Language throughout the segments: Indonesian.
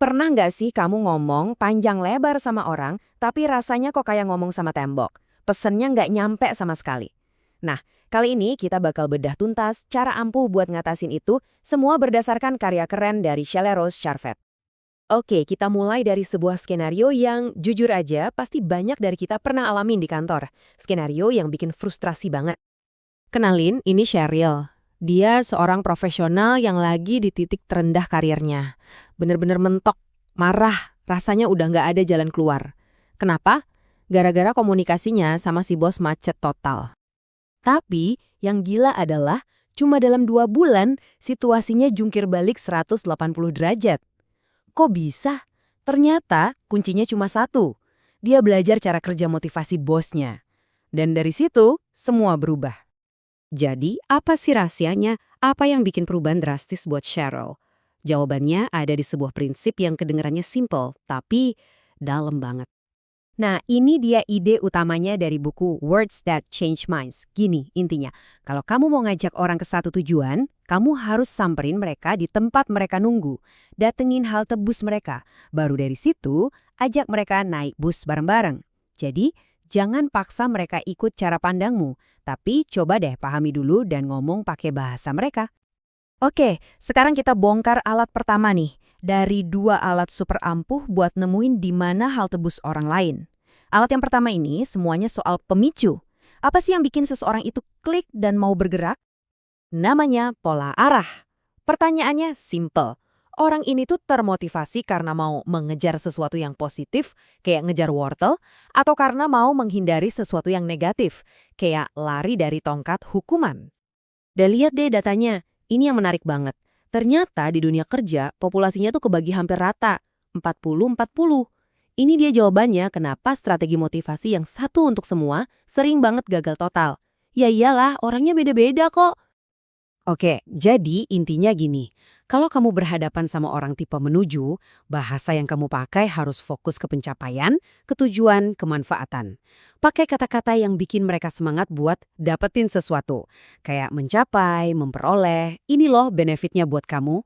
Pernah nggak sih kamu ngomong panjang lebar sama orang, tapi rasanya kok kayak ngomong sama tembok? Pesennya nggak nyampe sama sekali. Nah, kali ini kita bakal bedah tuntas cara ampuh buat ngatasin itu, semua berdasarkan karya keren dari Shelley Rose Charvet. Oke, kita mulai dari sebuah skenario yang jujur aja pasti banyak dari kita pernah alamin di kantor. Skenario yang bikin frustrasi banget. Kenalin, ini Cheryl. Dia seorang profesional yang lagi di titik terendah karirnya. Bener-bener mentok, marah, rasanya udah nggak ada jalan keluar. Kenapa? Gara-gara komunikasinya sama si bos macet total. Tapi yang gila adalah cuma dalam 2 bulan situasinya jungkir balik 180 derajat. Kok bisa? Ternyata kuncinya cuma satu. Dia belajar cara kerja motivasi bosnya. Dan dari situ semua berubah. Jadi, apa sih rahasianya? Apa yang bikin perubahan drastis buat Cheryl? Jawabannya ada di sebuah prinsip yang kedengarannya simple, tapi dalam banget. Nah, ini dia ide utamanya dari buku Words That Change Minds. Gini intinya, kalau kamu mau ngajak orang ke satu tujuan, kamu harus samperin mereka di tempat mereka nunggu. Datengin halte bus mereka. Baru dari situ, ajak mereka naik bus bareng-bareng. Jadi, jangan paksa mereka ikut cara pandangmu, tapi coba deh pahami dulu dan ngomong pakai bahasa mereka. Oke, sekarang kita bongkar alat pertama nih. Dari 2 alat super ampuh buat nemuin di mana halte bus orang lain. Alat yang pertama ini semuanya soal pemicu. Apa sih yang bikin seseorang itu klik dan mau bergerak? Namanya pola arah. Pertanyaannya simple. Orang ini tuh termotivasi karena mau mengejar sesuatu yang positif, kayak ngejar wortel, atau karena mau menghindari sesuatu yang negatif, kayak lari dari tongkat hukuman. Dan lihat deh datanya, ini yang menarik banget. Ternyata di dunia kerja, populasinya tuh kebagi hampir rata, 40-40. Ini dia jawabannya kenapa strategi motivasi yang satu untuk semua sering banget gagal total. Ya iyalah, orangnya beda-beda kok. Oke, jadi intinya gini. Kalau kamu berhadapan sama orang tipe menuju, bahasa yang kamu pakai harus fokus ke pencapaian, ketujuan, kemanfaatan. Pakai kata-kata yang bikin mereka semangat buat dapetin sesuatu. Kayak mencapai, memperoleh, ini loh benefitnya buat kamu.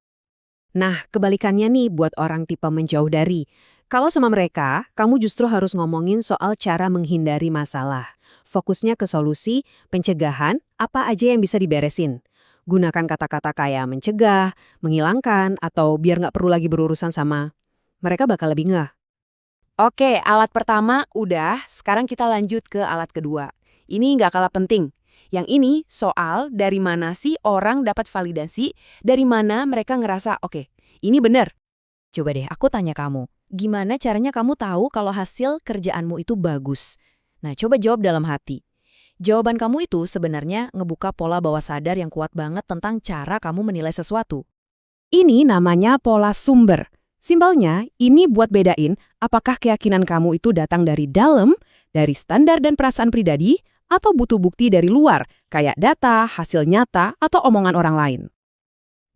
Nah, kebalikannya nih buat orang tipe menjauh dari. Kalau sama mereka, kamu justru harus ngomongin soal cara menghindari masalah. Fokusnya ke solusi, pencegahan, apa aja yang bisa diberesin. Gunakan kata-kata kayak mencegah, menghilangkan, atau biar nggak perlu lagi berurusan sama. Mereka bakal lebih ngeh. Oke, alat pertama udah, sekarang kita lanjut ke alat kedua. Ini nggak kalah penting. Yang ini soal dari mana sih orang dapat validasi, dari mana mereka ngerasa, oke, ini bener. Coba deh, aku tanya kamu, gimana caranya kamu tahu kalau hasil kerjaanmu itu bagus? Nah, coba jawab dalam hati. Jawaban kamu itu sebenarnya ngebuka pola bawah sadar yang kuat banget tentang cara kamu menilai sesuatu. Ini namanya pola sumber. Simpelnya, ini buat bedain apakah keyakinan kamu itu datang dari dalam, dari standar dan perasaan pribadi, atau butuh bukti dari luar, kayak data, hasil nyata, atau omongan orang lain.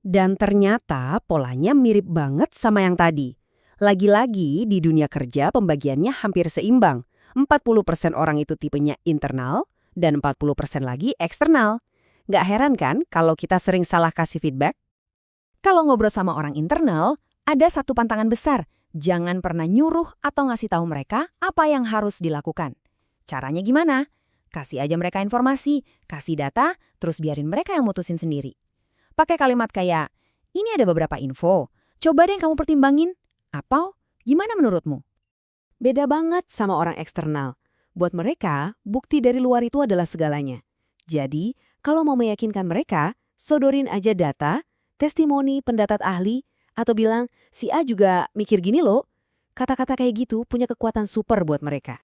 Dan ternyata polanya mirip banget sama yang tadi. Lagi-lagi di dunia kerja pembagiannya hampir seimbang. 40% orang itu tipenya internal, dan 40% lagi eksternal. Nggak heran kan kalau kita sering salah kasih feedback? Kalau ngobrol sama orang internal, ada satu pantangan besar. Jangan pernah nyuruh atau ngasih tahu mereka apa yang harus dilakukan. Caranya gimana? Kasih aja mereka informasi, kasih data, terus biarin mereka yang mutusin sendiri. Pakai kalimat kayak, ini ada beberapa info, coba deh kamu pertimbangin. Atau, gimana menurutmu? Beda banget sama orang eksternal. Buat mereka, bukti dari luar itu adalah segalanya. Jadi, kalau mau meyakinkan mereka, sodorin aja data, testimoni pendapat ahli, atau bilang, si A juga mikir gini loh. Kata-kata kayak gitu punya kekuatan super buat mereka.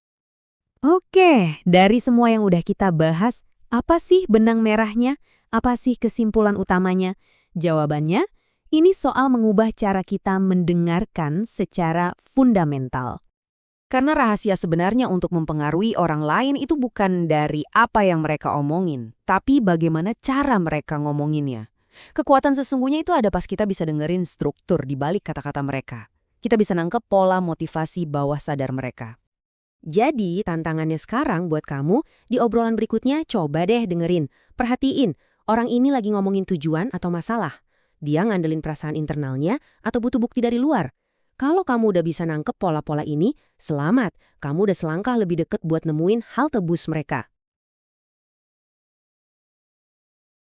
Oke, dari semua yang udah kita bahas, apa sih benang merahnya? Apa sih kesimpulan utamanya? Jawabannya, ini soal mengubah cara kita mendengarkan secara fundamental. Karena rahasia sebenarnya untuk mempengaruhi orang lain itu bukan dari apa yang mereka omongin, tapi bagaimana cara mereka ngomonginnya. Kekuatan sesungguhnya itu ada pas kita bisa dengerin struktur di balik kata-kata mereka. Kita bisa nangkep pola motivasi bawah sadar mereka. Jadi, tantangannya sekarang buat kamu, di obrolan berikutnya coba deh dengerin, perhatiin, orang ini lagi ngomongin tujuan atau masalah. Dia ngandelin perasaan internalnya atau butuh bukti dari luar. Kalau kamu udah bisa nangkep pola-pola ini, selamat, kamu udah selangkah lebih deket buat nemuin halte bus mereka.